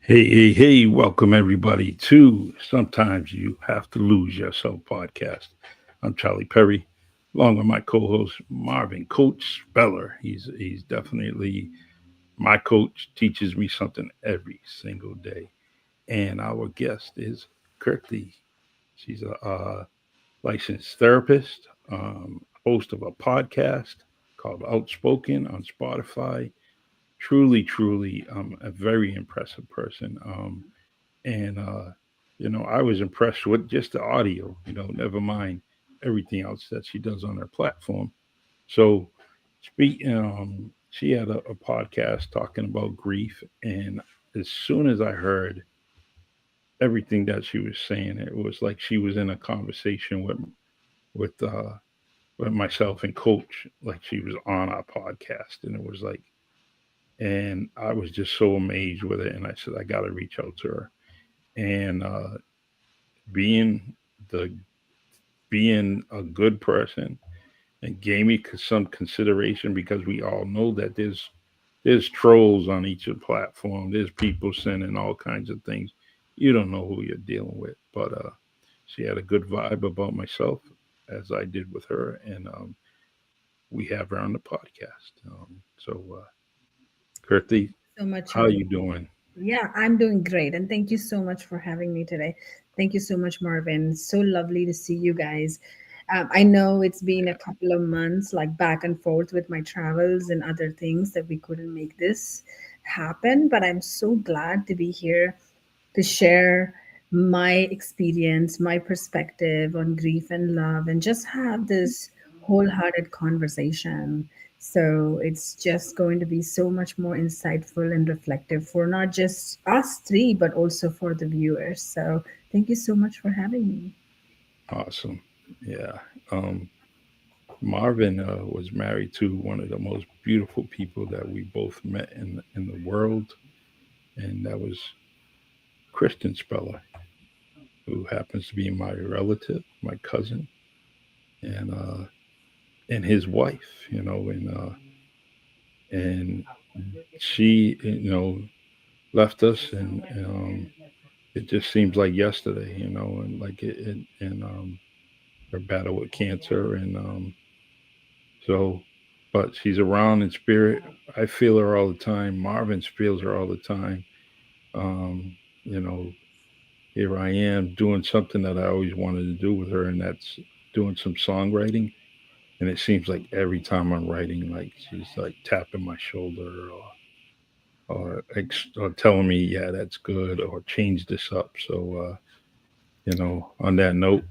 Hey, welcome everybody to Sometimes You Have to Lose Yourself podcast. I'm Charlie Perry, along with my co host Marvin Coach Speller. He's definitely my coach, teaches me something every single day. And our guest is Kirti. She's a licensed therapist, host of a podcast called Outspoken on Spotify. Truly, a very impressive person. And I was impressed with just the audio, never mind everything else that she does on her platform. So, she had a podcast talking about grief, and as soon as I heard everything that she was saying, it was like she was in a conversation with with myself and Coach, like she was on our podcast, and it was like, and I was just so amazed with it, and I said I got to reach out to her, and being the being a good person and gave me some consideration because we all know that there's trolls on each of the platform. There's people sending all kinds of things. You don't know who you're dealing with, but she had a good vibe about myself as I did with her, and we have her on the podcast. Kirti, So much, how Charlie. you doing? Yeah, I'm doing great. And thank you so much for having me today. Thank you so much, Marvin. So lovely to see you guys. I know it's been a couple of months, like back and forth with my travels and other things that we couldn't make this happen, but I'm so glad to be here to share my experience, my perspective on grief and love, and just have this wholehearted conversation. So it's just going to be so much more insightful and reflective for not just us three, but also for the viewers. So thank you so much for having me. Awesome. Yeah. Marvin was married to one of the most beautiful people that we both met in the world, and that was Kristen Speller, who happens to be my relative, my cousin, and his wife. And she left us, and it just seems like yesterday, and like and her battle with cancer, and so, but she's around in spirit. I feel her all the time. Marvin feels her all the time. Um, you know, Here I am doing something that I always wanted to do with her, and that's doing some songwriting. And it seems like every time I'm writing, like she's like tapping my shoulder or telling me, yeah, that's good, or change this up. So, on that note,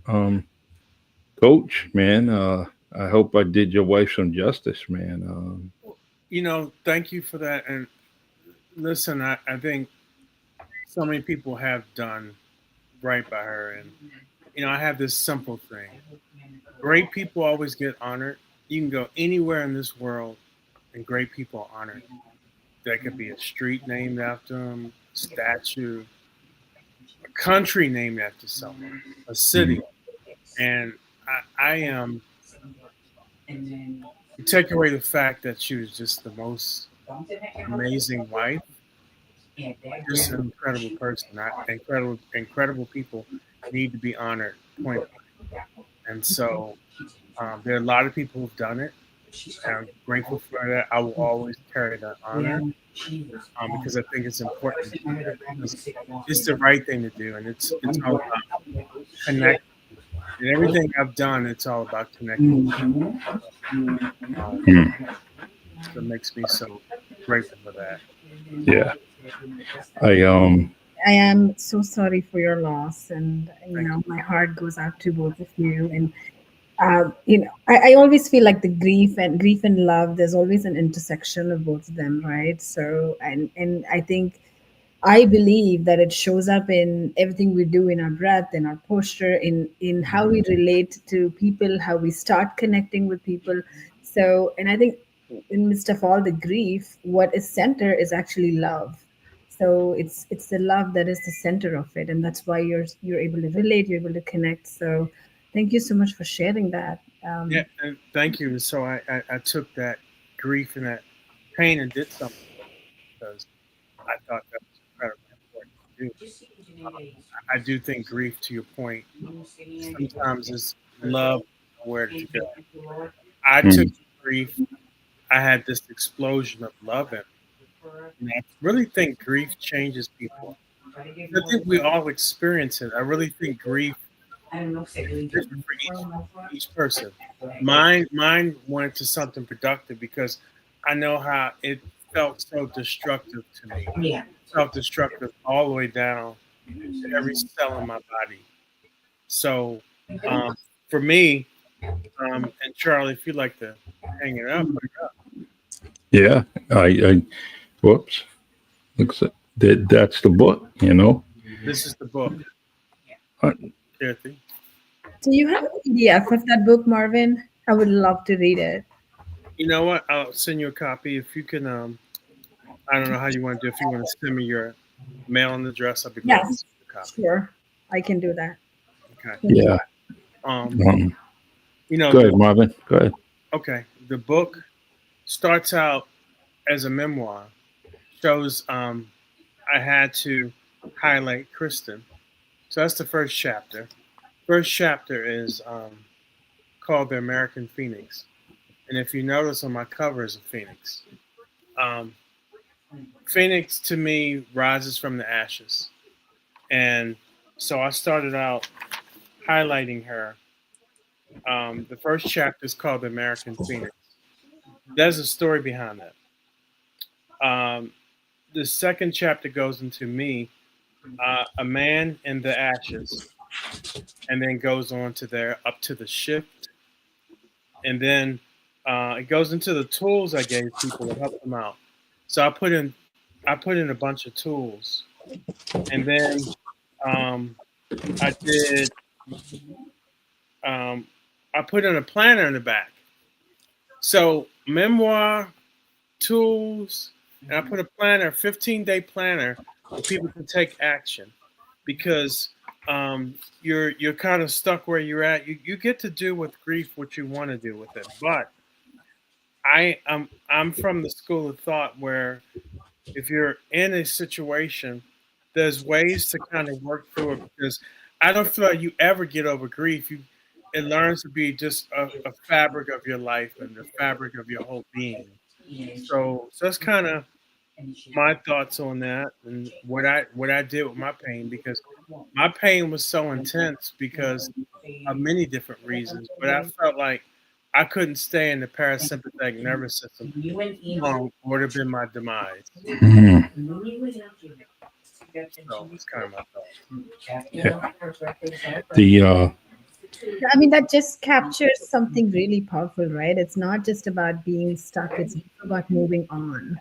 Coach, man, I hope I did your wife some justice, man. Thank you for that. And listen, I think so many people have done right by her. And, I have this simple thing: great people always get honored. You can go anywhere in this world, and great people are honored. There could be a street named after them, a statue, a country named after someone, a city. Mhm. And I am, you take away the fact that she was just the most amazing wife, just an incredible person. Incredible people need to be honored. Point blank. And so there are a lot of people who've done it. And I'm grateful for that. I will always carry that honor because I think it's important to do that because it's the right thing to do, and it's all about connect. And everything I've done, it's all about connecting. Um, Mm. so it makes me so grateful for that. Yeah, I I am so sorry for your loss, and Thank my heart goes out to both of you. And I always feel like the grief and love, there's always an intersection of both of them, right? So, and I think I believe that it shows up in everything we do, in our breath, in our posture, in how we relate to people, how we start connecting with people. So, and I think in midst of all the grief, what is center is actually love. So it's the love that is the center of it, and that's why you're able to relate, you're able to connect. So, thank you so much for sharing that. Yeah, and thank you. So I took that grief and that pain and did something with it because I thought that was incredibly important. do. Uh, I do think grief, to your point, sometimes is love nowhere to go. I took Mm. grief. I had this explosion of love in me. And I really think grief changes people. I think we all experience it. I really think grief is different for each person. Mine went to something productive because I know how it felt so destructive to me. Self destructive all the way down to every cell in my body. So um, for me, and Charlie, if you'd like to hang it up, put it up. Yeah. I whoops. Looks like that's the book, you know. This is the book, Uh, Keerthi. Do you have a PDF of that book, Marvin? I would love to read it. You know what? I'll send you a copy if you can. I don't know how you want to do. If you want to send me your mailing address, I'd be glad to Yes, send you a copy. sure. I can do that. Okay. Thank you. yeah. Um, Um, you know Go ahead, the Marvin. Go ahead. okay. The book starts out as a memoir. Shows I had to highlight Kristen. So that's the first chapter. First chapter is called The American Phoenix. And if you notice on my cover is a phoenix. Um, Phoenix to me rises from the ashes. And so I started out highlighting her. The first chapter is called The American Phoenix. There's a story behind that. The second chapter goes into me, a man in the ashes, and then goes on to there up to the shift, and then it goes into the tools I gave people to help them out. So I put in a bunch of tools, and then I did um, I put in a planner in the back. So memoir, tools, and I put a planner, 15-day planner, where people can take action because you're kind of stuck where you're at. You get to do with grief what you want to do with it, but I'm from the school of thought where if you're in a situation, there's ways to kind of work through it because I don't feel like you ever get over grief. It learns to be just a fabric of your life and the fabric of your whole being. So that's kind of my thoughts on that and what I did with my pain because my pain was so intense because of many different reasons, but I felt like I couldn't stay in the parasympathetic nervous system long or it would have been my demise. Mhm. So it's kind of my thought. Yeah. The I mean, that just captures something really powerful, right? It's not just about being stuck, it's about moving on.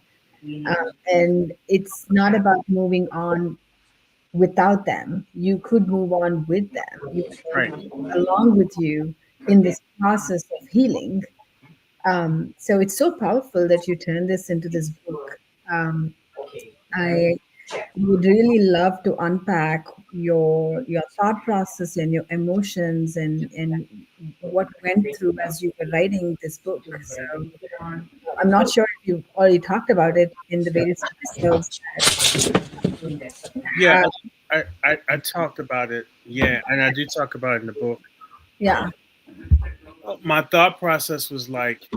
And it's not about moving on without them. You could move on with them. You could take Right. them along with you in this process of healing. So it's so powerful that you turn this into this book. I would really love to unpack your thought process and your emotions and what went through as you were writing this book. So I'm not sure if you've already talked about it in the various episodes. Yeah, Uh, I talked about it. Yeah, and I do talk about it in the book. yeah, My thought process was like,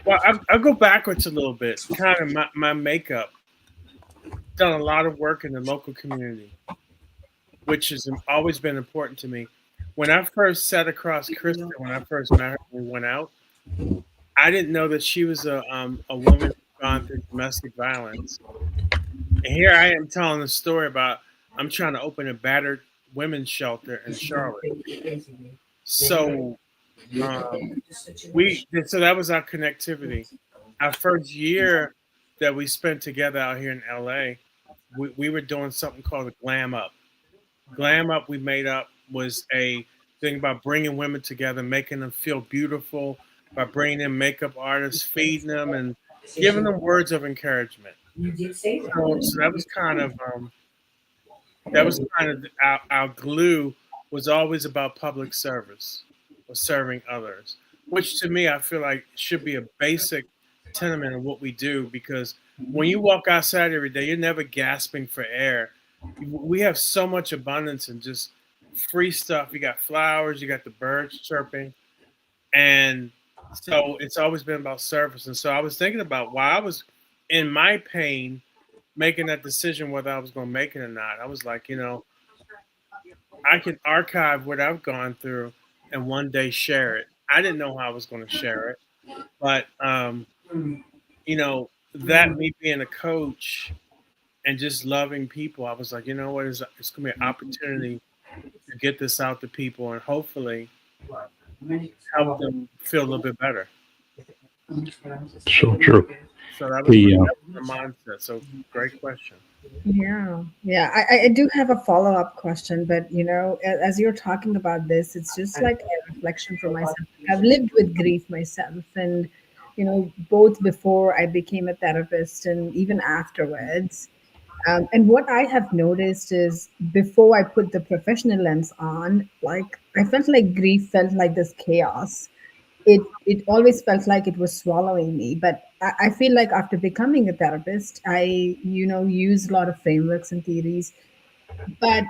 well, I go backwards a little bit. Kind of my makeup. Done a lot of work in the local community, which has always been important to me. When I first sat across Krista, when I first met her, we went out. I didn't know that she was a woman who'd gone through domestic violence. And here I am telling a story about I'm trying to open a battered women's shelter in Charlotte. So so that was our connectivity. Our first year that we spent together out here in LA, we were doing something called a glam up. Glam up we made up was a thing about bringing women together, making them feel beautiful by bringing in makeup artists, feeding them, and giving them words of encouragement. So that was kind of our glue was always about public service or serving others, which to me I feel like should be a basic tenement of what we do because when you walk outside every day, you're never gasping for air. we have so much abundance and just free stuff. You got flowers, you got the birds chirping, and so it's always been about service. And so I was thinking about while I was in my pain, making that decision whether I was going to make it or not. I was like, I can archive what I've gone through and one day share it. I didn't know how I was going to share it, but that me being a coach and just loving people, I was like, you know what, it's going to be an opportunity to get this out to people and hopefully help them feel a little bit better. So true. So that The was the mindset. So great question. Yeah. I do have a follow-up question, but as you're talking about this, it's just like a reflection for myself. I've lived with grief myself, and both before I became a therapist and even afterwards. And what I have noticed is before I put the professional lens on, like I felt like grief felt like this chaos. It always felt like it was swallowing me. But I feel like after becoming a therapist, I use a lot of frameworks and theories, but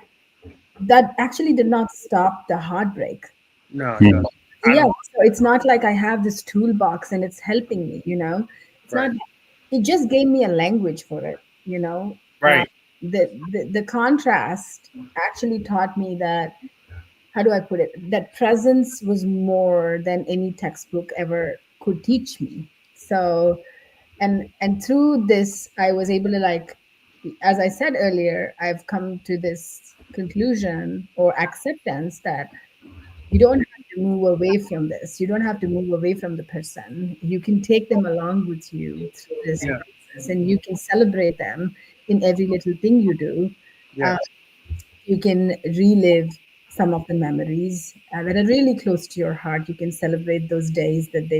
that actually did not stop the heartbreak. No, it doesn't. I Yeah, don't. so it's not like I have this toolbox and it's helping me. It's not. Right. It just gave me a language for it. Right. The contrast actually taught me that, how do I put it, that presence was more than any textbook ever could teach me. So, and through this I was able to, like, as I said earlier, I've come to this conclusion or acceptance that you don't have to move away from this. You don't have to move away from the person. You can take them along with you through this Yeah. process, and you can celebrate them in every little thing you do. Uh, Yes. you can relive some of the memories that are really close to your heart. You can celebrate those days that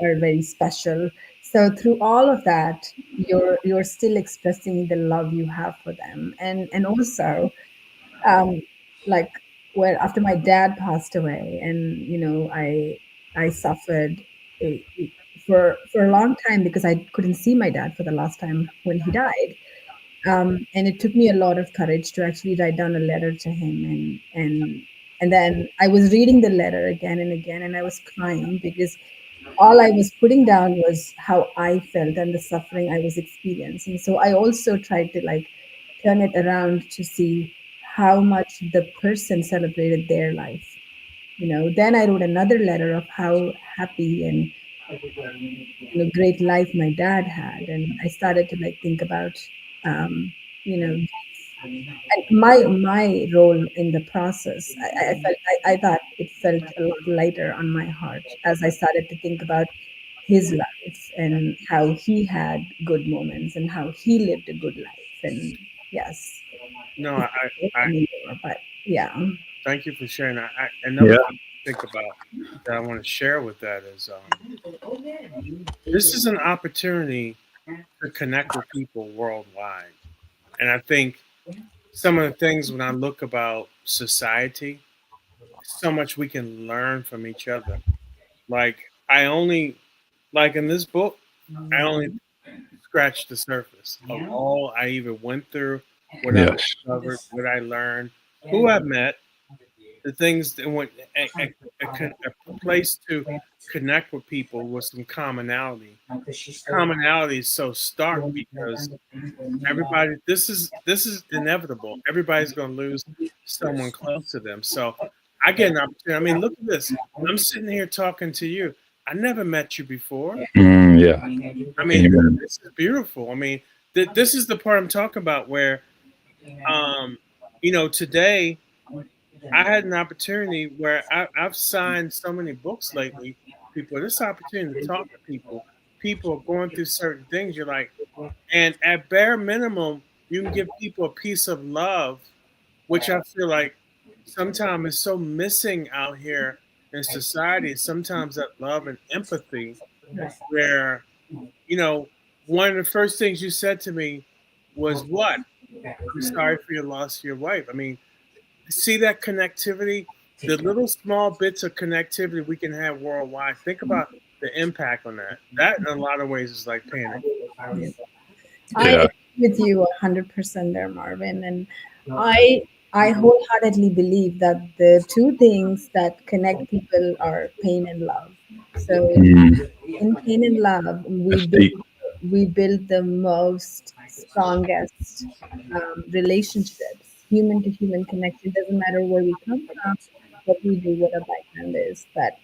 are very special. So through all of that, you're still expressing the love you have for them, and also, um, like, where after my dad passed away, and I suffered a, for a long time because I couldn't see my dad for the last time when he died. And it took me a lot of courage to actually write down a letter to him, and then I was reading the letter again and again, and I was crying because all I was putting down was how I felt and the suffering I was experiencing. So I also tried to, like, turn it around to see how much the person celebrated their life. Then I wrote another letter of how happy and great life my dad had, and I started to, like, think about you know and my role in the process. I thought it felt a lot lighter on my heart as I started to think about his life and how he had good moments and how he lived a good life. And yes, No, he I, can't I anymore, but yeah. thank you for sharing. yeah, Another thing to think about that I want to share with that is this is an opportunity to connect with people worldwide. And I think some of the things when I look about society, so much we can learn from each other. Like like in this book, I only scratched the surface of all I even went through, what I've yes, discovered, what I learned, who I've met, the things that went a place to connect with people with some commonality. Commonality is so stark because everybody this is inevitable. Everybody's going to lose someone close to them. So I get an opportunity. I mean, look at this. I'm sitting here talking to you. I never met you before. yeah, I mean, amen. this is beautiful. I mean, this is the part I'm talking about where, um, today I had an opportunity where I've signed so many books lately. People, this opportunity to talk to people. People are going through certain things. You're like, and at bare minimum, you can give people a piece of love, which I feel like sometimes is so missing out here in society. Sometimes that love and empathy, where you know, one of the first things you said to me was, "What? I'm sorry for your loss of your wife." I mean, see that connectivity, the little small bits of connectivity we can have worldwide. Think about the impact on that. That, in a lot of ways, is like paying it forward. Yeah. I Yeah, with you 100% there, Marvin. And I I wholeheartedly believe that the two things that connect people are pain and love. So Mm, in pain and love, that's deep. we build the most strongest relationships, human to human connection. Doesn't matter where we come from, what we do, what our background is. But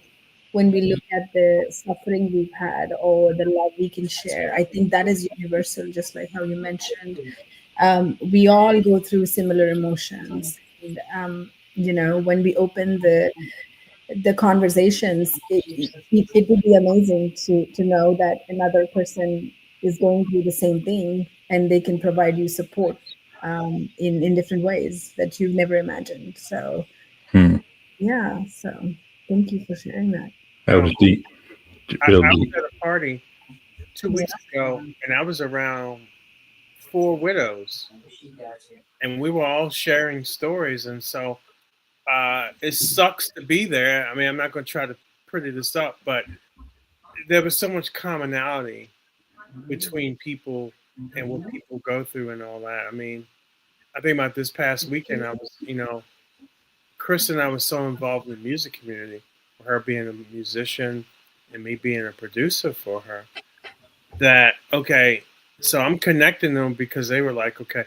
when we look at the suffering we've had or the love we can share, I think that is universal. Just like how you mentioned, we all go through similar emotions. And, when we open the conversations, it would be amazing to know that another person is going through the same thing and they can provide you support in different ways that you've never imagined. So, Hmm. yeah, so thank you for sharing that. That was deep. Real I was deep. at a party 2 weeks ago, and I was around four widows, and we were all sharing stories. And so it sucks to be there. I mean, I'm not going to try to pretty this up, but there was so much commonality between people and what people go through and all that. I mean, I think about this past weekend, I was, Chris and I was so involved in the music community, her being a musician and me being a producer for her, that, okay, so I'm connecting them because they were like, okay,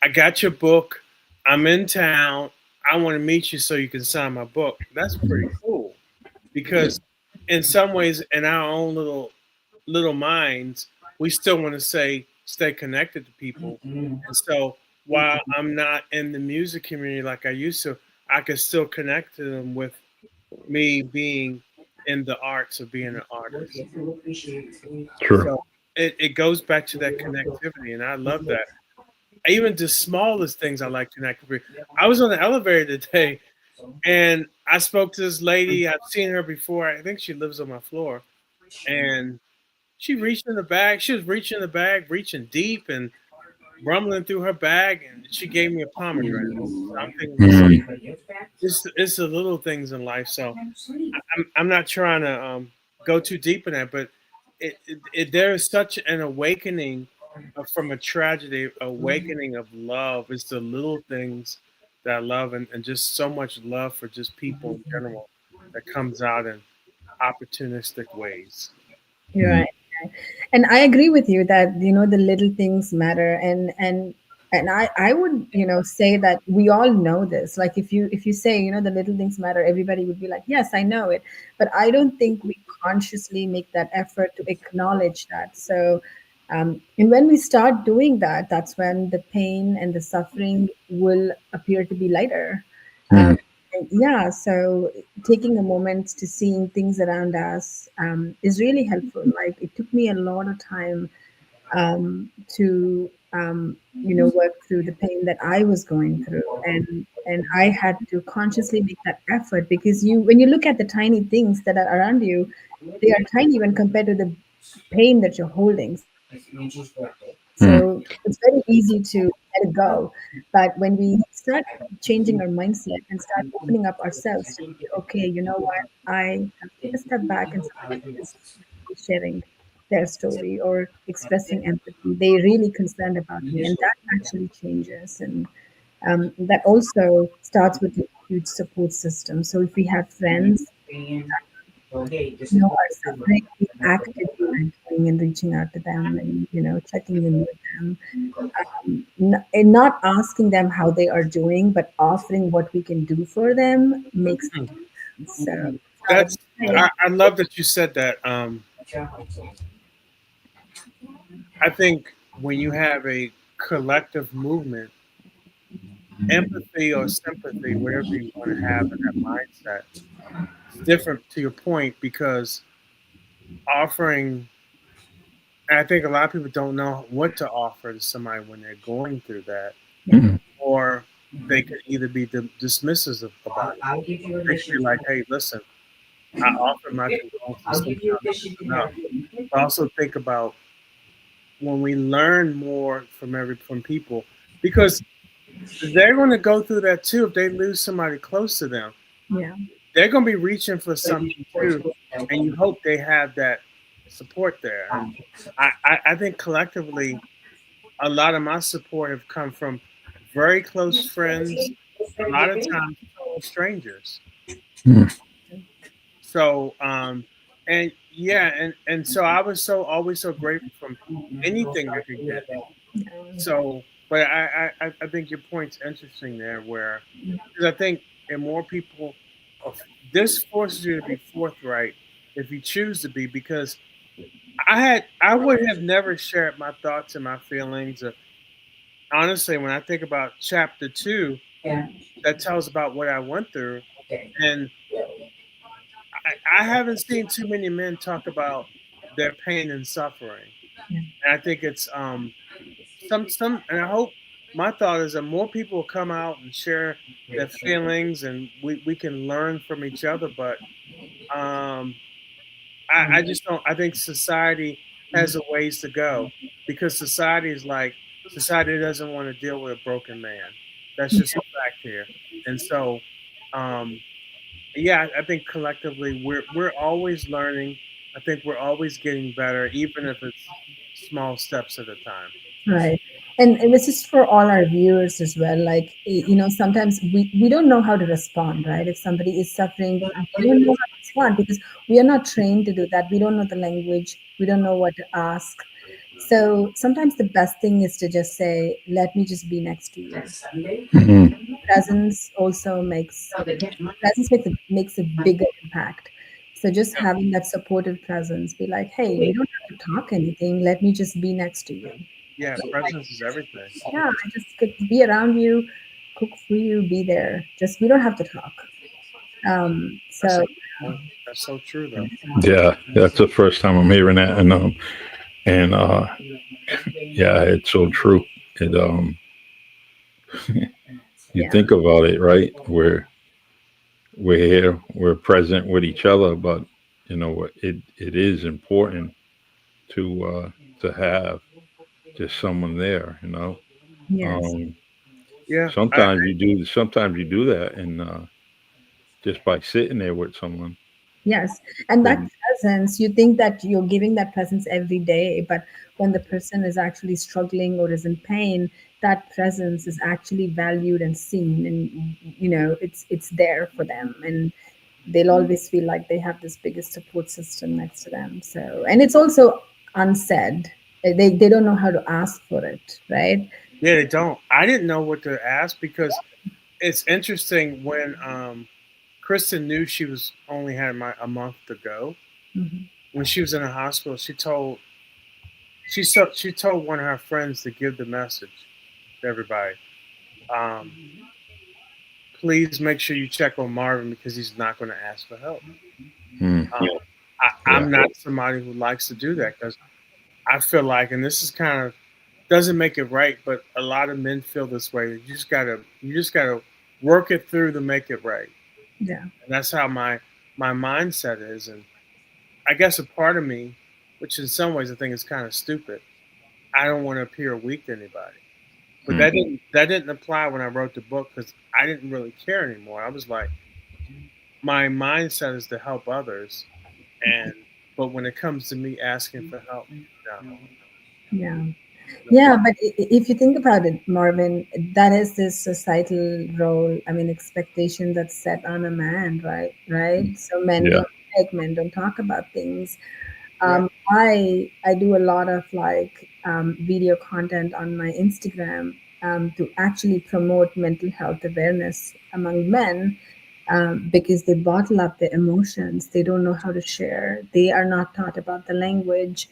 I got your book. I'm in town. I want to meet you so you can sign my book. That's pretty cool because in some ways, in our own little minds, we still want to say stay connected to people. And so while I'm not in the music community like I used to, I can still connect to them with me being in the arts of being an artist. True. So it goes back to that connectivity, and I love that. Even the smallest things I like connectivity. I was on the elevator today, and I spoke to this lady. I've seen her before. I think she lives on my floor, and she reached in the bag. She was reaching in the bag, reaching deep and rumbling through her bag, and she gave me a pomegranate. So I'm thinking to myself, Mm, it's the little things in life. So I'm not trying to go too deep in that, but there is such an awakening from a tragedy, awakening of love. It's the little things that I love, and just so much love for just people in general that comes out in opportunistic ways. You're mm, right. And I agree with you that the little things matter, and I would say that we all know this. Like if you say the little things matter, everybody would be like, yes, I know it. But I don't think we consciously make that effort to acknowledge that. So, and when we start doing that, that's when the pain and the suffering will appear to be lighter. mm, And yeah, so taking a moment to seeing things around us is really helpful. Like it took me a lot of time to work through the pain that I was going through, and I had to consciously make that effort, because when you look at the tiny things that are around you, they are tiny when compared to the pain that you're holding. mm, So it's very easy to let it go. But when we start changing our mindset and start opening up ourselves to be, okay, you know what, I have to take a step back, and somebody is sharing their story or expressing empathy. They really concerned about me, and that actually changes. And that also starts with a huge support system. So if we have friends are suffering, we actively mentoring and reaching out to them, and checking in with them, and not asking them how they are doing, but offering what we can do for them makes Hmm. a difference. So it's not That's a hey, I love that you said that. I think when you have a collective movement, empathy or sympathy, whatever you want to have in that mindset, it's different to your point because offering, and I think a lot of people don't know what to offer to somebody when they're going through that, yeah, mm, or they could either be dismissive about it. They could be like, hey, listen, I offer my condolences, sometimes it's enough. But also think about when we learn more from people, because they're going to go through that too if they lose somebody close to them. yeah, They're going to be reaching for something too, and you hope they have that support there. And I think collectively a lot of my support have come from very close friends, a lot of times total strangers. Mm. So and yeah, and so I was so always so grateful from anything I could get. So, but I think your point's interesting there, where because I think and more people, of this forces you to be forthright if you choose to be, because I would have never shared my thoughts and my feelings. Honestly, when I think about chapter 2, that tells about what I went through, and I haven't seen too many men talk about their pain and suffering. And I think it's some and I hope my thought is that more people will come out and share their feelings and we can learn from each other. But um I just don't I think society has a ways to go, because society is like society doesn't want to deal with a broken man. That's just a fact here. And so um yeah, I think collectively we're always learning. I think we're always getting better, even if it's small steps at a time. Right. And this is for all our viewers as well. Like, sometimes we don't know how to respond, right? If somebody is suffering, we don't know how to respond because we are not trained to do that. We don't know the language. We don't know what to ask. So sometimes the best thing is to just say, let me just be next to you. Mm. Presence also makes a bigger impact. So just having that supportive presence, be like, hey, we don't have to talk anything. Let me just be next to you. Yeah, presence is everything. Yeah, I just could be around you, cook for you, be there. Just we don't have to talk. That's a So good point. That's so true, though. Yeah, that's the first time I'm hearing that, and yeah, it's so true. It you yeah, think about it, right? We're here, we're present with each other, but it is important to have just someone there. yes, Um, Yeah, sometimes you do that, and just by sitting there with someone, yes. And that then presence, you think that you're giving that presence every day, but when the person is actually struggling or is in pain, that presence is actually valued and seen, and it's there for them, and they'll always feel like they have this biggest support system next to them. So, and it's also unsaid. They don't know how to ask for it, right? yeah, they don't. I didn't know what to ask, because it's interesting when Kristen knew she was only had a month to go. Mhm. When she was in the hospital, she told one of her friends to give the message to everybody. Um, Please make sure you check on Marvin, because he's not going to ask for help. hmm, Um, yeah, I'm not somebody who likes to do that, because I feel like, and this is kind of doesn't make it right, but a lot of men feel this way. You just gotta work it through to make it right, Yeah. and that's how my mindset is. And I guess a part of me, which in some ways I think is kind of stupid, I don't want to appear weak to anybody. But hmm, that didn't apply when I wrote the book, because I didn't really care anymore. I was like, my mindset is to help others, and but when it comes to me asking for help, no, Yeah. no. Yeah, but if you think about it, Marvin, that is this societal role, I mean, expectation that's set on a man, right? Right? So men yeah, don't speak, men don't talk about things. Yeah, I do a lot of like video content on my Instagram to actually promote mental health awareness among men, because they bottle up their emotions. They don't know how to share. They are not taught about the language.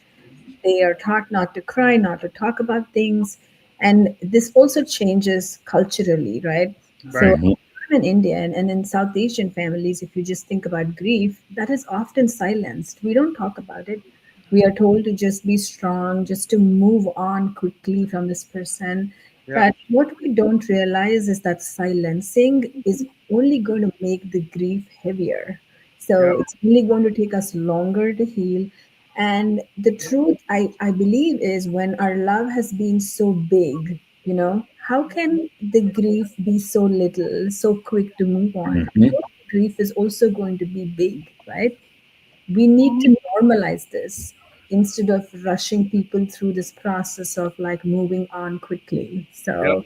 They are taught not to cry, not to talk about things. And this also changes culturally, right? So right. hmm, I'm an Indian, and in South Asian families, if you just think about grief, that is often silenced. We don't talk about it. We are told to just be strong, just to move on quickly from this person. Yep, But what we don't realize is that silencing is only going to make the grief heavier. So yep, it's really going to take us longer to heal. And the truth, I believe, is when our love has been so big, how can the grief be so little, so quick to move on? Of hmm, course, grief is also going to be big, right? We need to normalize this. instead of rushing people through this process of like moving on quickly. Yep. So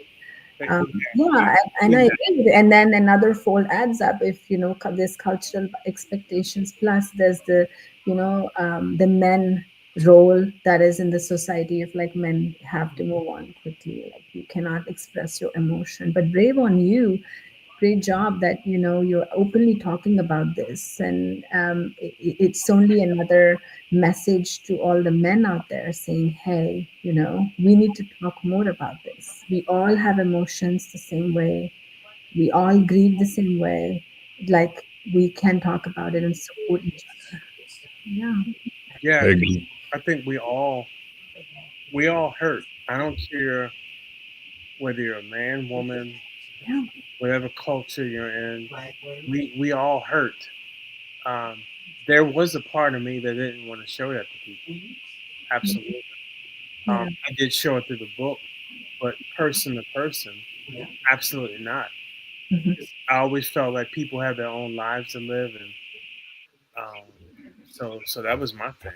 We, yeah, and I we agree with it. And then another fold adds up if there's cultural expectations plus there's the the men role that is in the society of like men have to move on quickly, like you cannot express your emotion. But brave on you, great job that you're openly talking about this, and it's only another message to all the men out there saying, hey, we need to talk more about this. We all have emotions the same way, we all grieve the same way, like we can talk about it and support each other. Yeah. I yeah, agree. I think we all hurt. I don't care whether you're a man, woman, Yeah. whatever culture you're in. We all hurt. Um, there was a part of me that didn't want to show that to people. Absolutely. Yeah. I did show it through the book, but person to person, absolutely not. Mhm. I always felt like people have their own lives to live, and um, so that was my thing.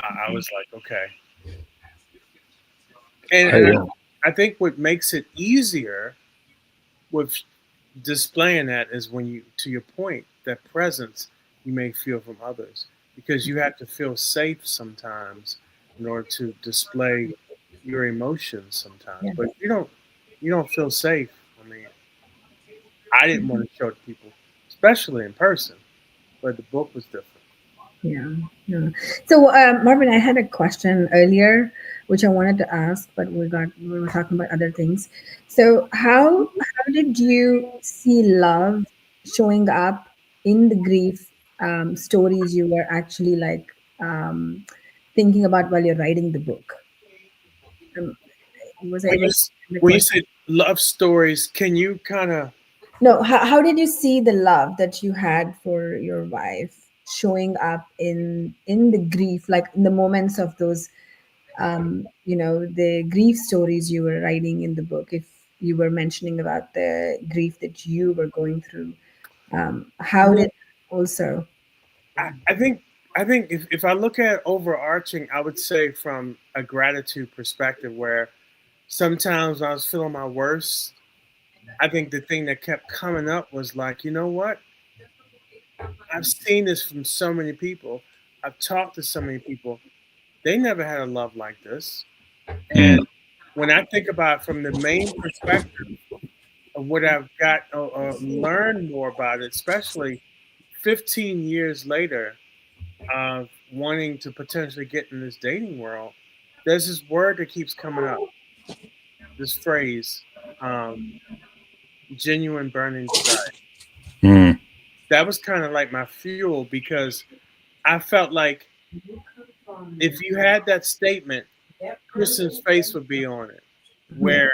I was like, okay, and I and I think what makes it easier with displaying that is when you, to your point, that presence you may feel from others, because you have to feel safe sometimes in order to display your emotions sometimes. Yeah. But if you don't feel safe. I mean, I didn't want to show it to people, especially in person, but the book was different. Yeah, yeah. So, Marvin, I had a question earlier, which I wanted to ask, but we were talking about other things. So, how did you see love showing up in the grief stories you were actually like thinking about while you're writing the book? Um, was I When you able to answer the when you question? say love stories, can you kind of? No, how did you see the love that you had for your wife showing up in the grief, like in the moments of those the grief stories you were writing in the book, if you were mentioning about the grief that you were going through, how did Well, also. I think if I look at overarching, I would say from a gratitude perspective, where sometimes when I was feeling my worst, I think the thing that kept coming up was like, you know what? I've seen this from so many people. I've talked to so many people. They never had a love like this. And Mm. when I think about it from the main perspective of what I've got learned more about it, especially 15 years later, of wanting to potentially get in this dating world, there's this word that keeps coming up. This phrase, um, genuine burning desire. Mm. That was kind of like my fuel, because I felt like if you had that statement, Kristen's face would be on it, Yeah. where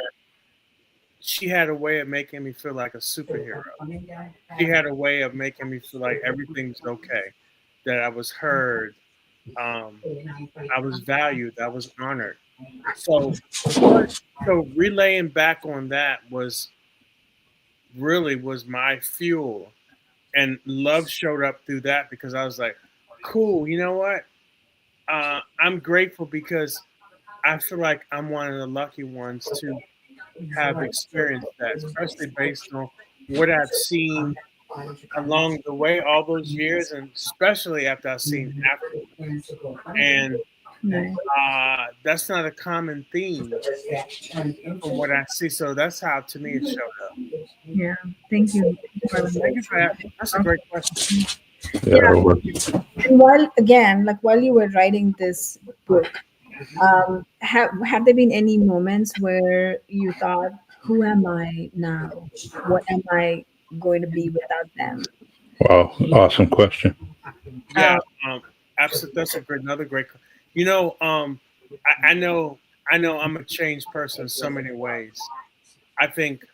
she had a way of making me feel like a superhero. She had a way of making me feel like everything was okay, that I was heard, um, I was valued, I was honored. So, so relaying back on that was really was my fuel, and love showed up through that, because I was like, cool, you know what? I'm grateful because I feel like I'm one of the lucky ones to have experienced that, especially based on what I've seen along the way all those years, and especially after I've seen afterwards. And Right. that's not a common theme from what I see. So that's how, to me, it showed up. Yeah. Thank you. Thank you, Marvin. Thank you for that. That's a great question. Yeah. Yeah. And while again, like while you were writing this book, have there been any moments where you thought, "Who am I now? What am I going to be without them?" Wow. Awesome question. Yeah, absolutely. That's a great, another great. You know, I know, I'm a changed person in so many ways. I think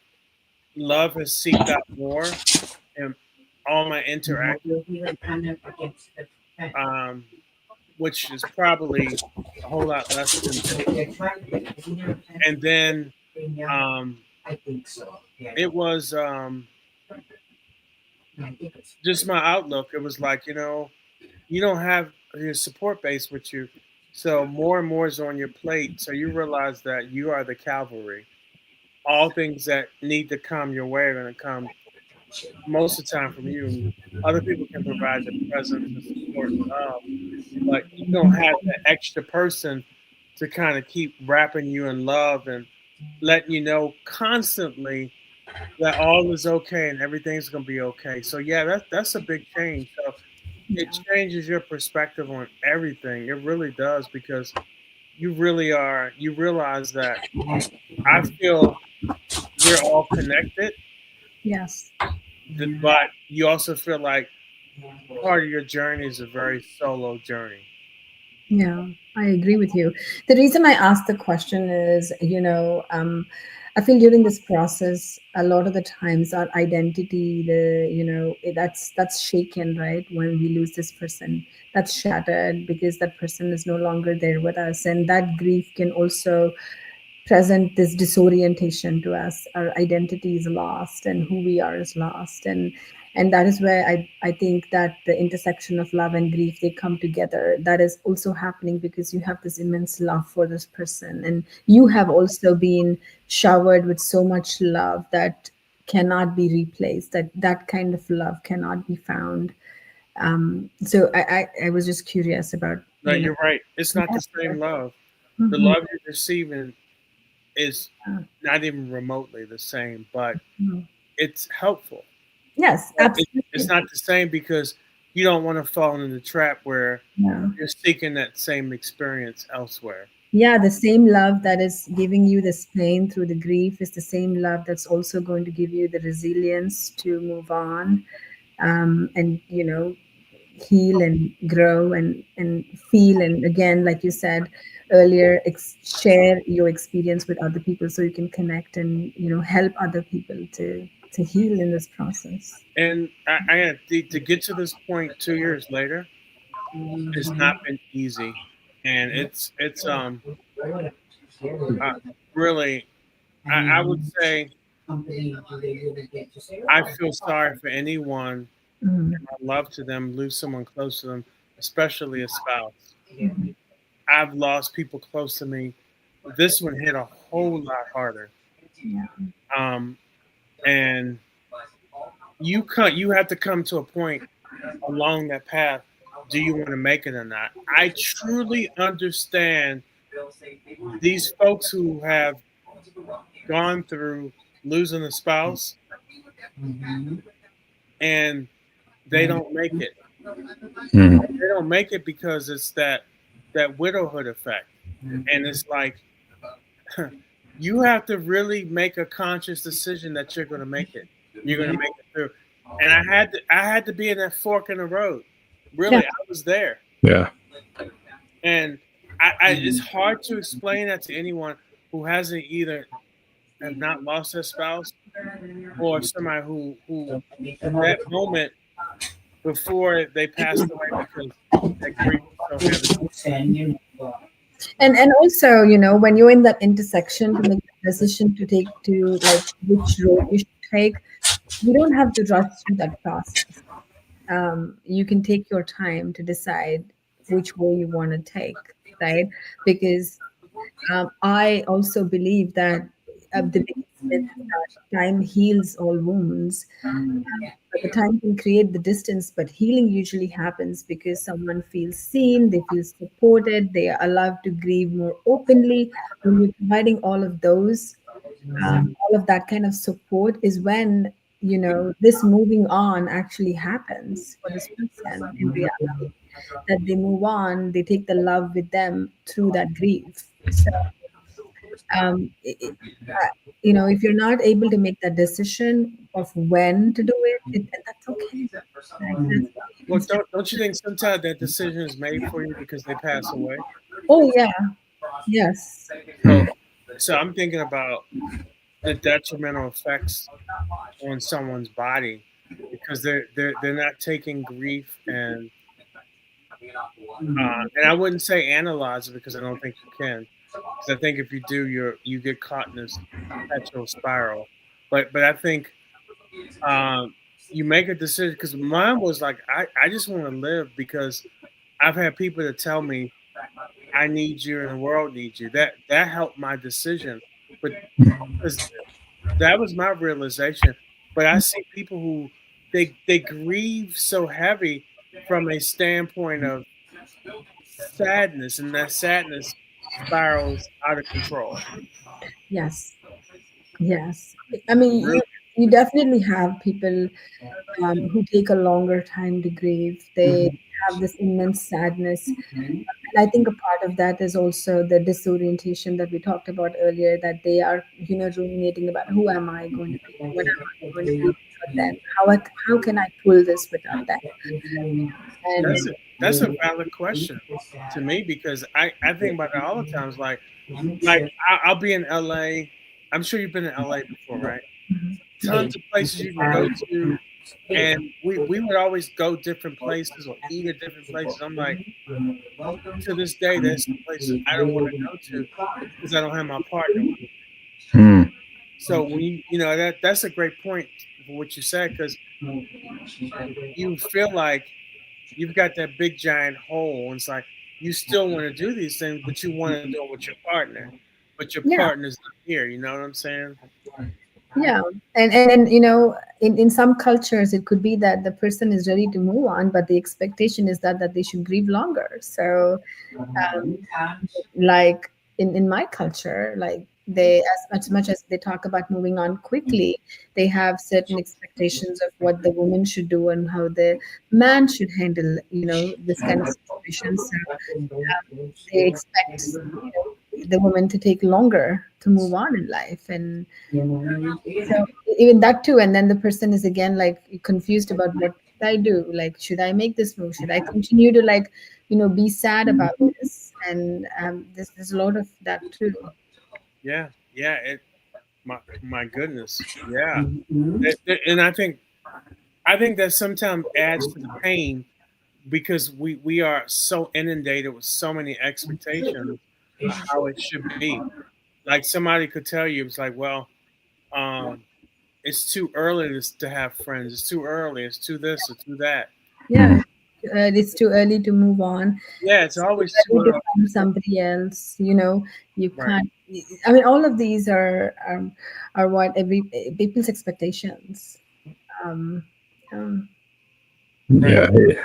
love has seeped out more in all my interactions, um, which is probably a whole lot less than before. And then um, it was just my outlook. It was like, you don't have your support base with you. So more and more is on your plate. So you realize that you are the cavalry. All things that need to come your way are going to come most of the time from you. And other people can provide the presence and support and love, but you don't have that extra person to kind of keep wrapping you in love and letting you know constantly that all is okay and everything's gonna be okay. So yeah, that's a big change. So it Yeah. changes your perspective on everything. It really does because you really are. You realize that I feel we're all connected, Yes. but you also feel like part of your journey is a very solo journey. Yeah, I agree with you. The reason I asked the question is, I feel during this process, a lot of the times our identity, that's shaken, right? When we lose this person, that's shattered because that person is no longer there with us, and that grief can also present this disorientation to us. Our identity is lost and who we are is lost, and that is where I think that the intersection of love and grief, they come together. That is also happening because you have this immense love for this person, and you have also been showered with so much love that cannot be replaced, that kind of love cannot be found. So I was just curious about, No, you're right. It's not the yes, same love. The mhm, love you're receiving is not even remotely the same, but mhm. it's helpful. Yes, But it's absolutely. not the same because you don't want to fall into the trap where Yeah. you're seeking that same experience elsewhere. Yeah, the same love that is giving you this pain through the grief is the same love that's also going to give you the resilience to move on, and heal and grow and feel. And again, like you said earlier, share your experience with other people so you can connect and help other people to heal in this process. And I had to get to this point 2 years later. It's not been easy, and it's uh, really I would say I feel sorry for anyone Mhm. I love to them lose someone close to them, especially a spouse. I've lost people close to me. This one hit a whole lot harder. Yeah. Um, and you have to come to a point along that path. Do you want to make it or not? I truly understand these folks who have gone through losing a spouse and they don't make it. Mhm. They don't make it because it's that widowhood effect. And it's like you have to really make a conscious decision that you're going to make it. You're going to make it through. And I had to be in that fork in the road. Yeah. Really, I was there. Yeah. And it's hard to explain that to anyone who hasn't either have not lost their spouse or somebody who at that moment before they passed away because that grief was so heavy. And also, when you're in that intersection to make the decision to take to like which road you should take, you don't have to rush through that process. You can take your time to decide which way you want to take, right? Because I also believe that the biggest myth is that time heals all wounds. But the time can create the distance, but healing usually happens because someone feels seen, they feel supported, they are allowed to grieve more openly. When you're providing all of that kind of support, is when this moving on actually happens for this person in reality. That they move on, they take the love with them through that grief. So if you're not able to make that decision of when to do it, that's okay. Right? That's okay. Well, don't you think sometimes that decision is made for you because they pass away? Oh yeah, yes, So, Mhm. so I'm thinking about the detrimental effects on someone's body because they're not taking grief and I wouldn't say analyze it because I don't think you can because I think if you do you get caught in this perpetual spiral. But I think um, you make a decision because mine was like I just want to live because I've had people that tell me, I need you and the world needs you. That helped my decision. But because that was my realization. But I see people who they grieve so heavy from a standpoint of sadness, and that sadness spirals out of control. Yes. Yes. I mean, Really. you definitely have people who take a longer time to grieve. They have this immense sadness. And I think a part of that is also the disorientation that we talked about earlier, that they are, ruminating about who am I going to be? What am I going to be without them? How can I pull this without them? That's And a valid question to me because I think about it all the times. Like I'll be in LA. I'm sure you've been in LA before, right? Tons of places you can go to, and we would always go different places or eat at different places. I'm like, to this day, there's some places I don't want to go to because I don't have my partner with me. Hmm. So when that's a great point for what you said because you feel like you've got that big giant hole. And it's like you still want to do these things, but you want to do it with your partner. But your yeah, partner's not here. You know what I'm saying? yeah. And in some cultures it could be that the person is ready to move on, but the expectation is that they should grieve longer. So like in my culture, like they, as much as they talk about moving on quickly, they have certain expectations of what the woman should do and how the man should handle this kind of situation. So they expect the woman to take longer to move on in life. And so even that too, and then the person is again like confused about what should I do? Like, should I make this move? Should I continue to like, be sad about this? And there's a lot of that too. Yeah, yeah. My goodness, yeah. And I think that sometimes adds to the pain because we are so inundated with so many expectations of how it should be. Like somebody could tell you, it's like, well, um, it's too early to have friends. It's too early. It's too this or too that. Yeah, it's too early to move on. Yeah, it's It's too always too early to early. find somebody else. You Right. can't. I mean, all of these are what every people's expectations. Um, um, Right. Yeah,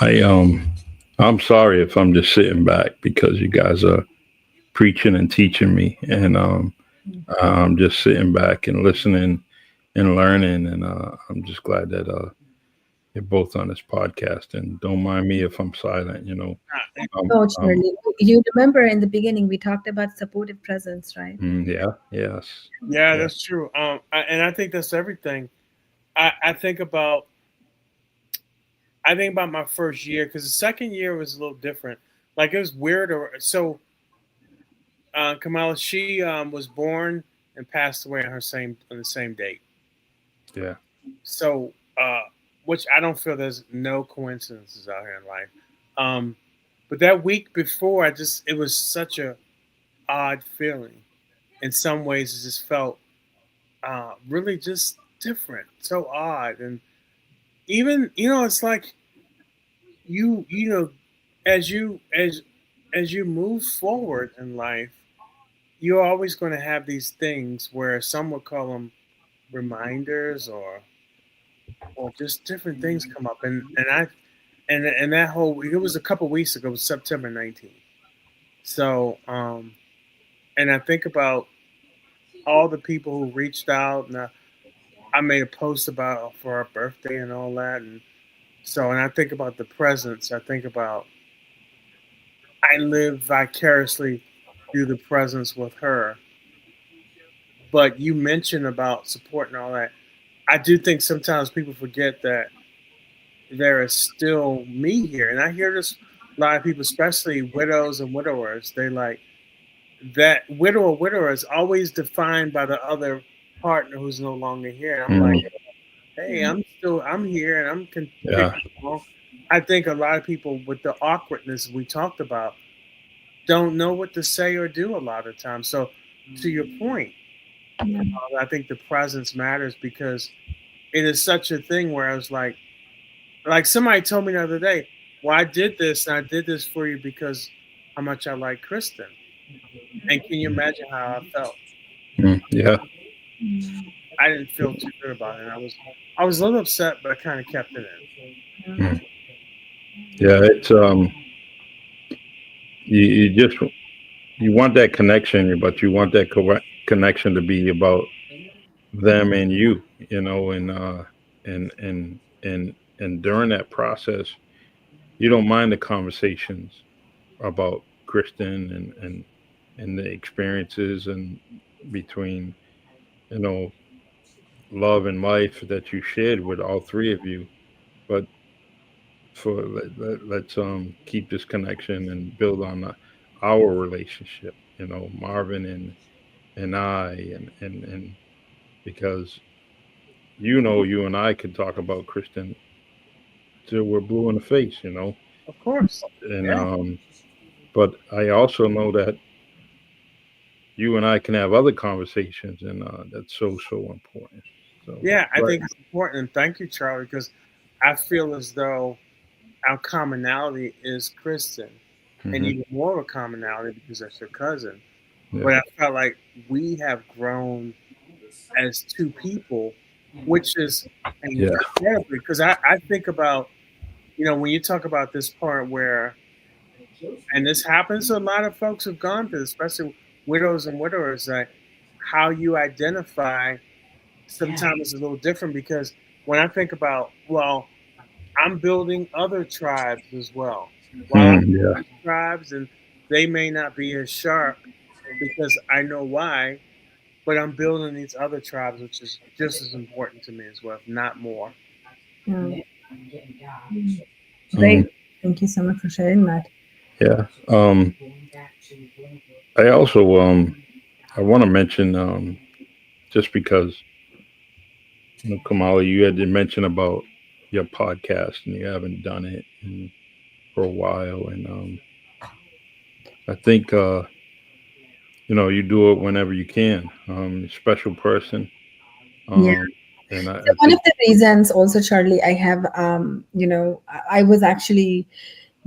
I I'm sorry if I'm just sitting back because you guys are preaching and teaching me, and I'm just sitting back and listening and learning, and I'm just glad that you're both on this podcast. And don't mind me if I'm silent. oh, Um, Charlie, you remember in the beginning we talked about supportive presence, right? yeah, yes, Yeah, yeah, that's true. And I think that's everything. I think about my first year because the second year was a little different. Like it was weird. So Kamala, she was born and passed away on the same date. yeah. So which I don't feel there's no coincidences out here in life. Um, but that week before, it was such a odd feeling. In some ways, it just felt really just different, so odd, and even it's like you know as you as you move forward in life, you're always going to have these things where some would call them reminders or just different things come up, and that whole week, it was a couple weeks ago, it was September 19th. So and I think about all the people who reached out, and I made a post about for our birthday and all that, and so and I think about the presence. I think about I live vicariously through the presence with her. But you mentioned about support and all that. I do think sometimes people forget that there is still me here, and I hear this a lot of people, especially widows and widowers. They like that widow or widower is always defined by the other partner who's no longer here. And I'm like, Mm, hey, I'm here and I'm yeah. kicking along. I think a lot of people with the awkwardness we talked about don't know what to say or do a lot of times. So to your point, Yeah. I think the presence matters because it is such a thing where I was like somebody told me the other day, well, I did this and I did this for you because how much I like Kristen. And can you imagine how I felt? Yeah. I didn't feel too good about it. And I was a little upset, but I kind of kept it in. Mm. Yeah. It's you just you want that connection, but you want that connection to be about them and you, and during that process, you don't mind the conversations about Kristen and the experiences and between you know love and life that you shared with all three of you. But let's keep this connection and build on our relationship. Marvin and I and because you and I can talk about Kristen till we're blue in the face. Of course. And Yeah. but I also know that you and I can have other conversations, and that's so important. So, Yeah, I but think it's important. And thank you, Charlie, because I feel as though our commonality is Kristen, and hmm even more of a commonality because that's your cousin. yeah, But I felt like we have grown as two people, which is yeah, incredible because I think about, when you talk about this part where, and this happens to a lot of folks who've gone through, especially widows and widowers, that how you identify sometimes is a little different because when I think about, well, I'm building other tribes as well. While I'm yeah. building tribes and they may not be as sharp because I know why, but I'm building these other tribes, which is just as important to me as well, if not more. Yeah. Um, Great. Thank you so much for sharing that. yeah. I also I want to mention just because Kamala, you had to mention about your podcast and you haven't done it for a while, and I think you do it whenever you can. Special person, Yeah. um, and So I one of think. the reasons also, Charlie, I have, I was actually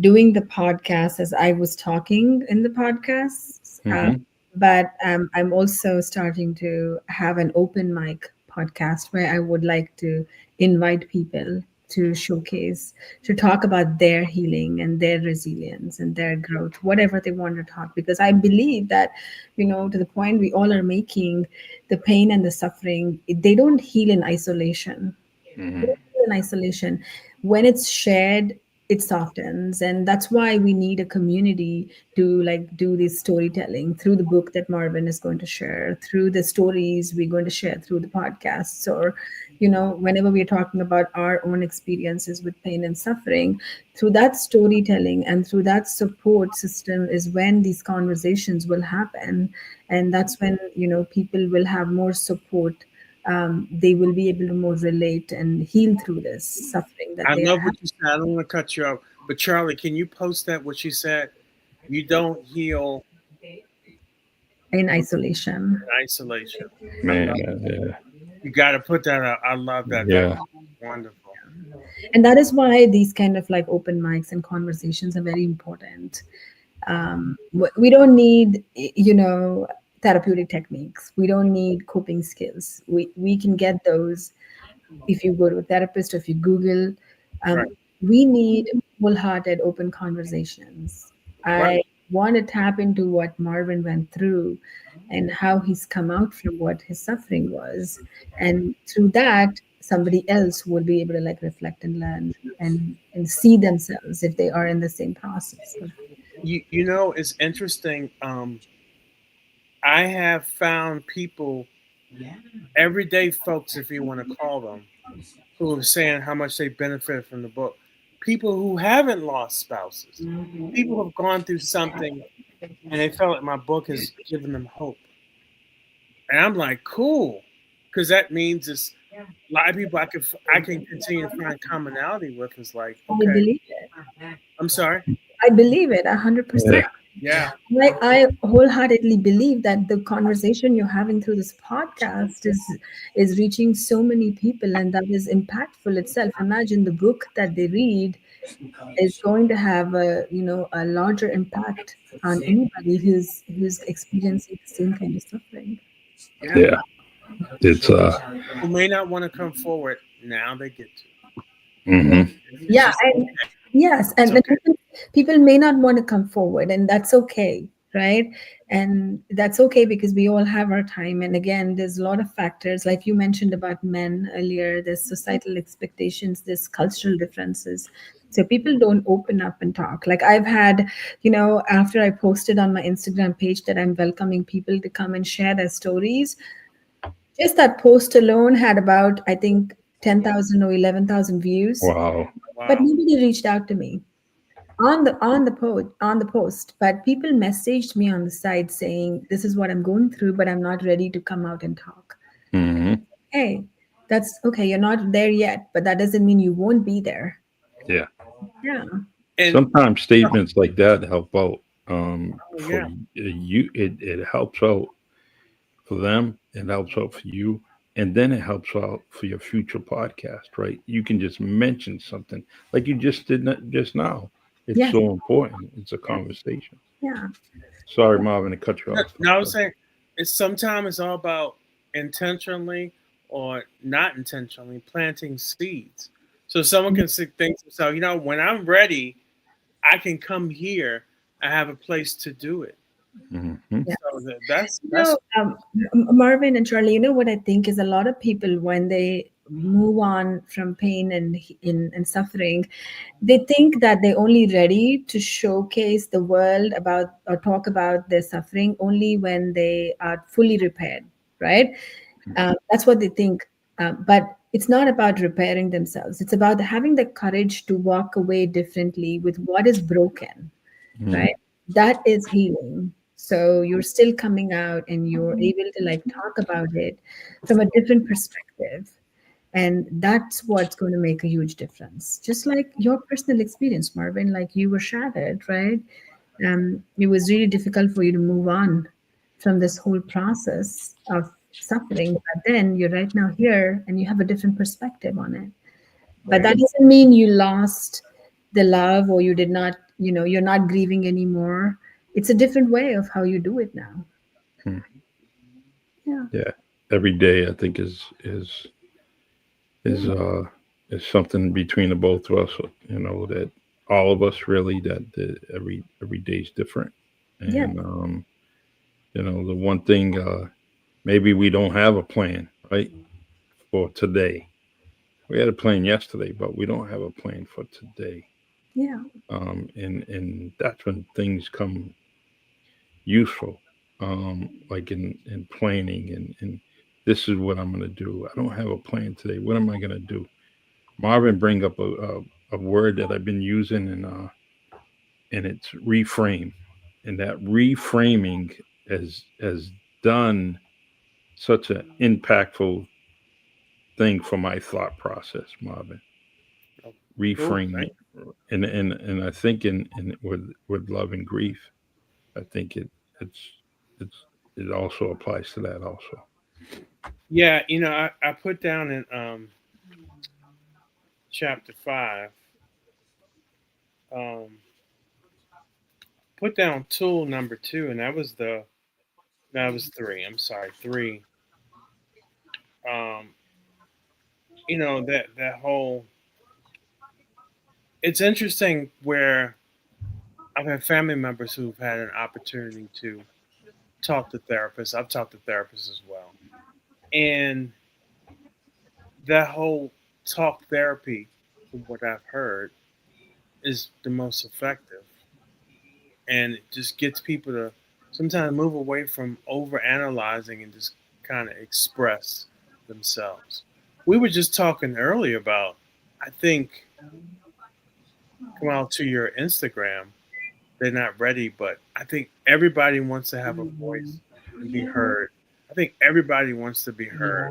doing the podcast as I was talking in the podcast. Hmm But I'm also starting to have an open mic podcast where I would like to invite people to showcase, to talk about their healing and their resilience and their growth, whatever they want to talk. Because I believe that, to the point we all are making, the pain and the suffering, they don't heal in isolation. hmm In isolation, when it's shared, it softens. And that's why we need a community to like do this storytelling through the book that Marvin is going to share, through the stories we're going to share through the podcasts, or whenever we're talking about our own experiences with pain and suffering, through that storytelling and through that support system is when these conversations will happen. And that's when people will have more support. They will be able to more relate and heal through this suffering that I they are love having what you said. I don't want to cut you off, but Charlie, can you post that? What she said? You don't heal in isolation. in isolation. I Man, love. yeah, You got to put that out. I love that. That's yeah. wonderful. And that is why these kind of like open mics and conversations are very important. We don't need, therapeutic techniques. We don't need coping skills. We can get those if you go to a therapist or if you Google. Right. We need wholehearted, open conversations. Right. I want to tap into what Marvin went through and how he's come out from what his suffering was. And through that, somebody else will be able to like reflect and learn and see themselves if they are in the same process. It's interesting. I have found people, everyday folks, if you want to call them, who are saying how much they benefit from the book. People who haven't lost spouses, people who have gone through something, and they felt like my book has given them hope. And I'm like, cool, because that means it's a lot of people I can continue to find commonality with. Is like, I okay, believe it. I'm sorry. I believe it 100%. Yeah. I wholeheartedly believe that the conversation you're having through this podcast is reaching so many people, and that is impactful itself. Imagine the book that they read is going to have a larger impact on anybody who's experiencing the same kind of suffering. Yeah. Yeah, it's Who may not want to come forward, now they get to. mhm. It's Yeah, just and yes, it's and okay. people may not want to come forward, and that's okay, right? And that's okay because we all have our time. And again, there's a lot of factors, like you mentioned about men earlier. There's societal expectations, there's cultural differences. So people don't open up and talk. Like I've had, after I posted on my Instagram page that I'm welcoming people to come and share their stories, just that post alone had about, I think, 10,000 or 11,000 views, Wow. but Wow. nobody reached out to me on the post. But people messaged me on the side saying, this is what I'm going through, but I'm not ready to come out and talk. Hmm. Hey, that's okay, you're not there yet, but that doesn't mean you won't be there. Yeah. Yeah. And Sometimes statements like that help out oh for yeah. you. It helps out for them. It helps out for you. And then it helps out for your future podcast, right? You can just mention something like you just did just now. It's Yes. so important. It's a Yes. conversation. Yeah. Sorry, Marvin, to cut you No, off. no, I was saying it's sometimes it's all about intentionally or not intentionally planting seeds. So someone can think to themselves, when I'm ready, I can come here. I have a place to do it. Hmm. So that's You that's know, Marvin and Charlie, you know what I think is a lot of people, when they move on from pain and suffering, they think that they're only ready to showcase the world about or talk about their suffering only when they are fully repaired, right? That's what they think. But it's not about repairing themselves. It's about having the courage to walk away differently with what is broken, Hmm. right? That is healing. So you're still coming out and you're able to like talk about it from a different perspective. And that's what's going to make a huge difference. Just like your personal experience, Marvin, like you were shattered, right? It was really difficult for you to move on from this whole process of suffering. But then you're right now here and you have a different perspective on it. But right. that doesn't mean you lost the love or you did not, you're not grieving anymore. It's a different way of how you do it now. Yeah. Yeah. Every day, I think is is something between the both of us. That all of us really that every day is different. Yeah. And the one thing maybe we don't have a plan, right, for today. We had a plan yesterday, but we don't have a plan for today. Yeah. And that's when things come useful, like in planning and this is what I'm going to do. I don't have a plan today. What am I going to do? Marvin bring up a word that I've been using and it's reframe, and that reframing has done such an impactful thing for my thought process, Marvin. Oh, cool. Reframing, and I think in with love and grief, I think it's it's it also applies to that also. Yeah, I put down in chapter 5, um, put down tool number 2, and that was 3. I'm sorry, 3. Um, that whole. It's interesting where I've had family members who've had an opportunity to talk to therapists. I've talked to therapists as well, and that whole talk therapy, from what I've heard, is the most effective, and it just gets people to sometimes move away from over analyzing and just kind of express themselves. We were just talking earlier about, I think, come out to your Instagram, they're not ready, but I think everybody wants to have a voice and be heard. I think everybody wants to be heard,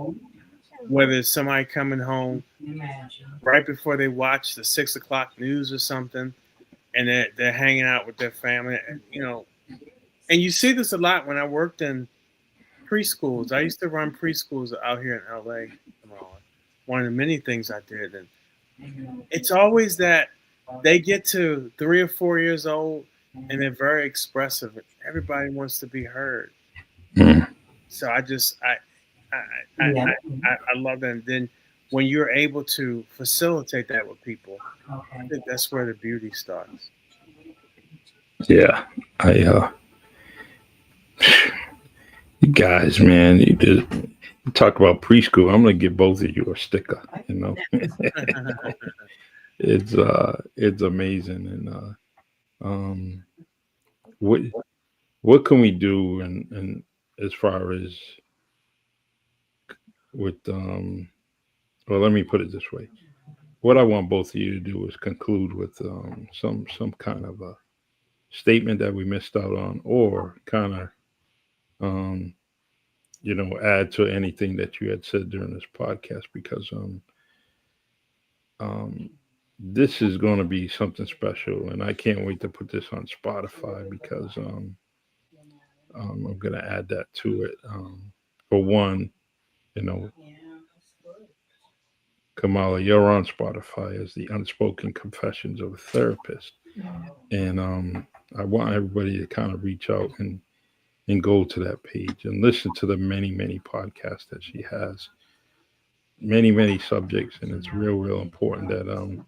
whether it's somebody coming home right before they watch the 6 o'clock news or something, and they're hanging out with their family. And, And you see this a lot when I worked in preschools. I used to run preschools out here in LA. One of the many things I did, and it's always that they get to 3 or 4 years old and they're very expressive. Everybody wants to be heard. Mm. So I I, I love that. And then when you're able to facilitate that with people, I think that's where the beauty starts. Yeah, I you guys, man, you talk about preschool. I'm gonna give both of you a sticker. You know, it's amazing, and um, what what can we do, and as far as with well, let me put it this way. What I want both of you to do is conclude with some kind of a statement that we missed out on, or kind of um, add to anything that you had said during this podcast, because um, this is going to be something special, and I can't wait to put this on Spotify, because I'm going to add that to it. For one, you know, Kamala, you're on Spotify as the Unspoken Confessions of a Therapist, and I want everybody to kind of reach out and go to that page and listen to the many podcasts that she has, many subjects, and it's real important that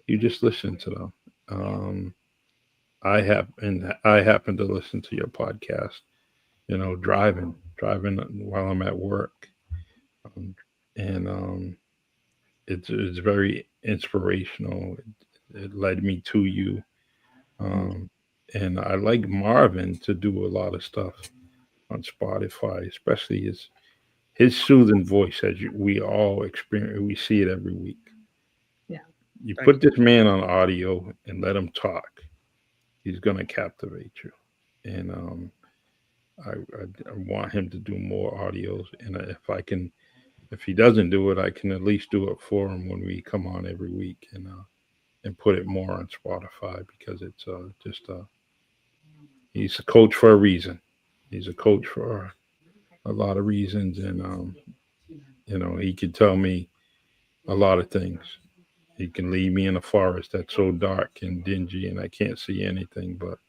you just listen to them. Um, I happen to listen to your podcast, driving while I'm at work, um, and it's very inspirational. It led me to you, um, and I like Marvin to do a lot of stuff on Spotify, especially his soothing voice, as we all experience. We see it every week. Yeah. You Thank put this man on audio and let him talk, he's gonna captivate you. And I want him to do more audios, and if he doesn't do it, I can at least do it for him when we come on every week, and put it more on Spotify, because it's just he's a coach for a reason. He's a coach for a lot of reasons, and he can tell me a lot of things. He can lead me in a forest that's so dark and dingy, and I can't see anything. But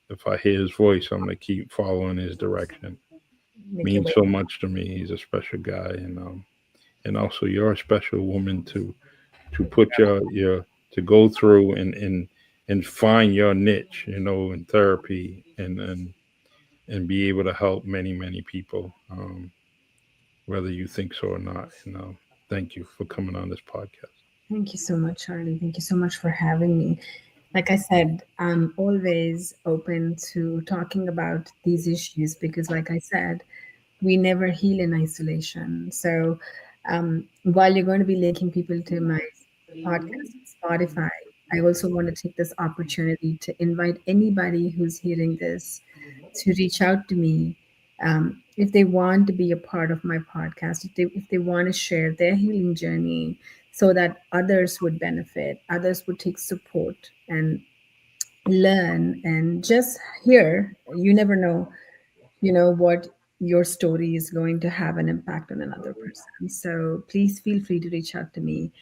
if I hear his voice, I'm gonna keep following his direction. Make your Means way. so much to me. He's a special guy, and also you're a special woman to put your to go through and find your niche, in therapy, and be able to help many people, whether you think so or not. And thank you for coming on this podcast. Thank you so much, Charlie. Thank you so much for having me. Like I said, I'm always open to talking about these issues because, like I said, we never heal in isolation. So, while you're going to be linking people to my podcast on Spotify, I also want to take this opportunity to invite anybody who's hearing this to reach out to me, if they want to be a part of my podcast, if they want to share their healing journey, so that others would benefit, others would take support and learn and just hear. You never know, what your story is going to have an impact on another person. So please feel free to reach out to me,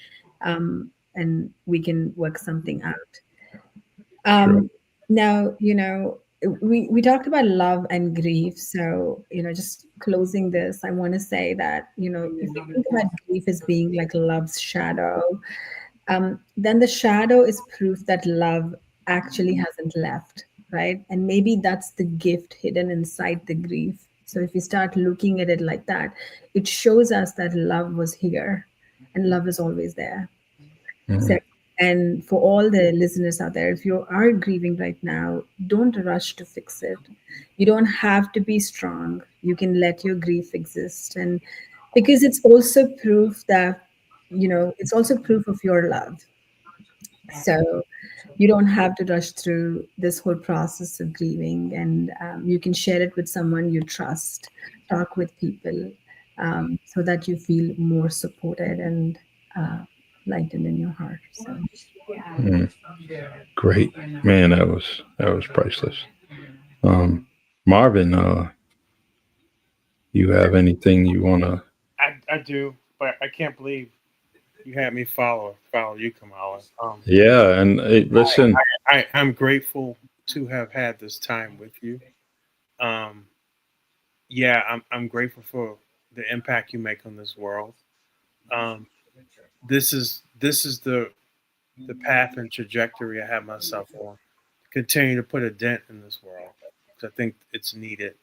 and we can work something out. Sure. Now, we talked about love and grief. So, just closing this, I want to say that, if we think about grief as being like love's shadow, then the shadow is proof that love actually hasn't left, right? And maybe that's the gift hidden inside the grief. So if we start looking at it like that, it shows us that love was here and love is always there. So, Mhm. and for all the listeners out there, if you are grieving right now, don't rush to fix it. You don't have to be strong. You can let your grief exist. And because it's also proof that, it's also proof of your love. So you don't have to rush through this whole process of grieving, and you can share it with someone you trust, talk with people, so that you feel more supported and lightened in your heart. So, Mm. Great, man. That was priceless. Marvin, you have anything you want to? I do, but I can't believe you had me follow you, Kamala. Yeah, and listen, I'm grateful to have had this time with you. Um, yeah, I'm grateful for the impact you make on this world. Um, this is the path and trajectory I have myself on. Continue to put a dent in this world because I think it's needed.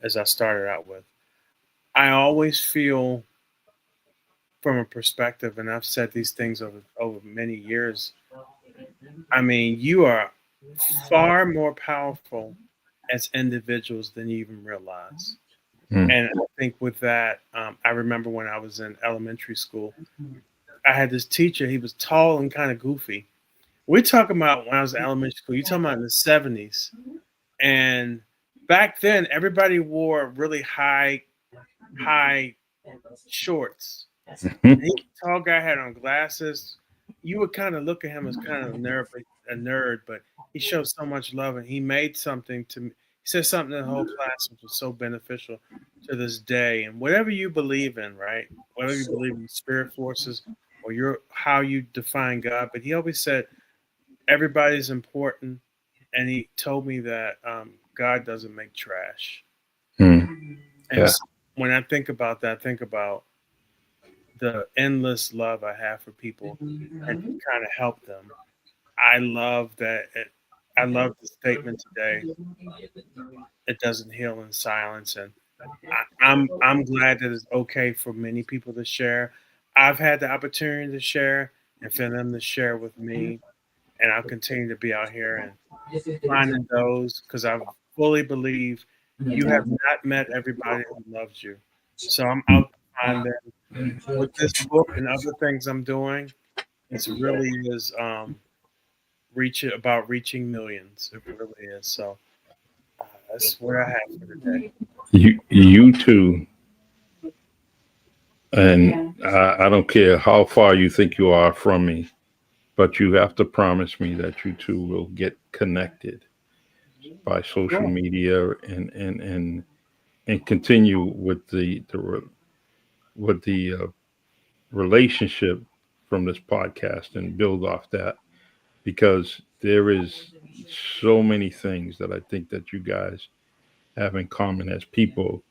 As I started out with, I always feel from a perspective, and I've said these things over many years. I mean, you are far more powerful as individuals than you even realize. mm, And I think with that, I remember when I was in elementary school, I had this teacher. He was tall and kind of goofy. We're talking about when I was in elementary school. You're talking about in the 70s. And back then, everybody wore really high shorts. And he, tall guy, had on glasses. You would kind of look at him as kind of a nerd, but he showed so much love, and he made something to me. He said something to the whole class which was so beneficial to this day. And whatever you believe in, right? Whatever you believe in spirit forces or your how you define God, but he always said everybody's important, and he told me that God doesn't make trash. mm, And yeah, so when I think about that, I think about the endless love I have for people and to kind of help them. I love that. I love the statement today. It doesn't heal in silence, and I'm glad that it's okay for many people to share. I've had the opportunity to share, and for them to share with me, and I'll continue to be out here and finding those because I fully believe you have not met everybody who loves you. So I'm mm, out to find them with this book and other things I'm doing. It's really is reaching millions. It really is. So that's what I have for today. you too, and I don't care how far you think you are from me, but you have to promise me that you two will get connected by social Sure. media and continue with the relationship from this podcast and build off that because there is so many things that I think that you guys have in common as people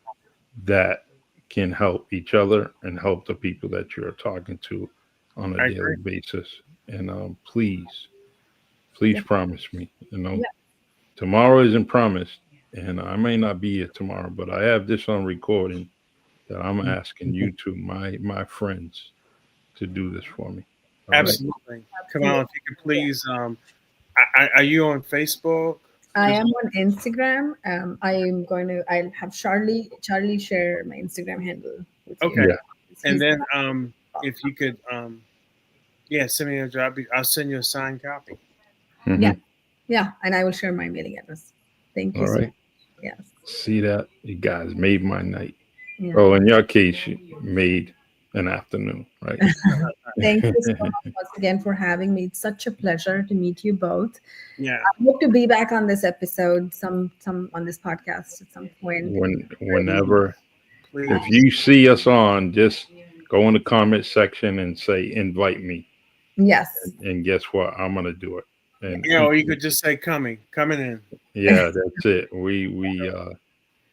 that can help each other and help the people that you're talking to on a I daily agree. basis. And please Yeah. promise me, Yeah. tomorrow isn't promised, and I may not be here tomorrow, but I have this on recording that I'm asking you to my friends to do this for me. All right. Absolutely. Come Absolutely. on, if you could please. Are you on Facebook? I Just am on Instagram. I'll have Charlie share my Instagram handle with you. okay. Yeah. And He's then if you could yeah, send me a job. I'll send you a signed copy. Yeah, Hmm. yeah, and I will share my mailing address. Thank you All so right. much. Yes. See that? You guys made my night. Yeah. Oh, in your case, you made an afternoon, right? Thank you so much once again for having me. It's such a pleasure to meet you both. Yeah. I hope to be back on this episode, some on this podcast at some point. Whenever, if Please. you see us on, just go in the comment section and say invite me, Yes. and guess what? I'm gonna do it. And You know, you could just say coming in. yeah, that's it. We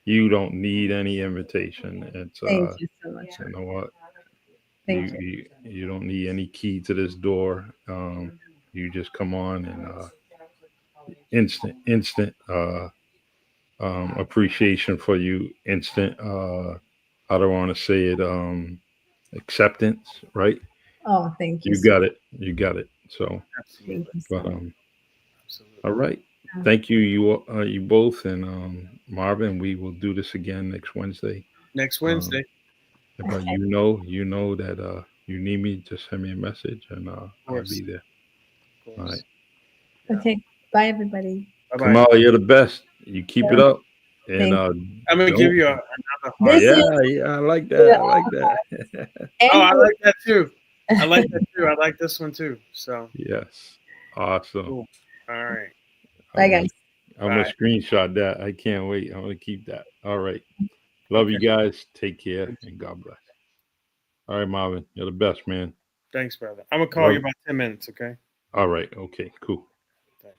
you don't need any invitation. It's Thank you so much. you know what? Thank you. You don't need any key to this door. You just come on and instant appreciation for you, instant I don't want to say it acceptance, right? Oh, thank you You so got it. You got it. So, Thank Absolutely. you so but much. all Absolutely. right. Yeah. Thank you, you both, and Marvin. We will do this again next Wednesday. Next Um, Wednesday, but Okay. you know that you need me, just send me a message, and of I'll be course. there. Of All right, course. Yeah. Okay. Bye, everybody. Bye bye. Kamala, you're the best. You keep it Thank, up, and thank I'm gonna give don't. you another heart. This Yeah, is yeah, I like that. the I like that. Oh, end. I like that too. I like that too. I like this one too. So Yes, awesome. cool. All right. All Bye, right. guys. I'm All gonna right. screenshot that. I can't wait. I'm gonna keep that. All right. Love Okay. you guys. Take care and God bless. All right, Marvin. You're the best, man. Thanks, brother. I'm gonna call you Love. about 10 minutes. Okay. All right. Okay. Cool. Thanks.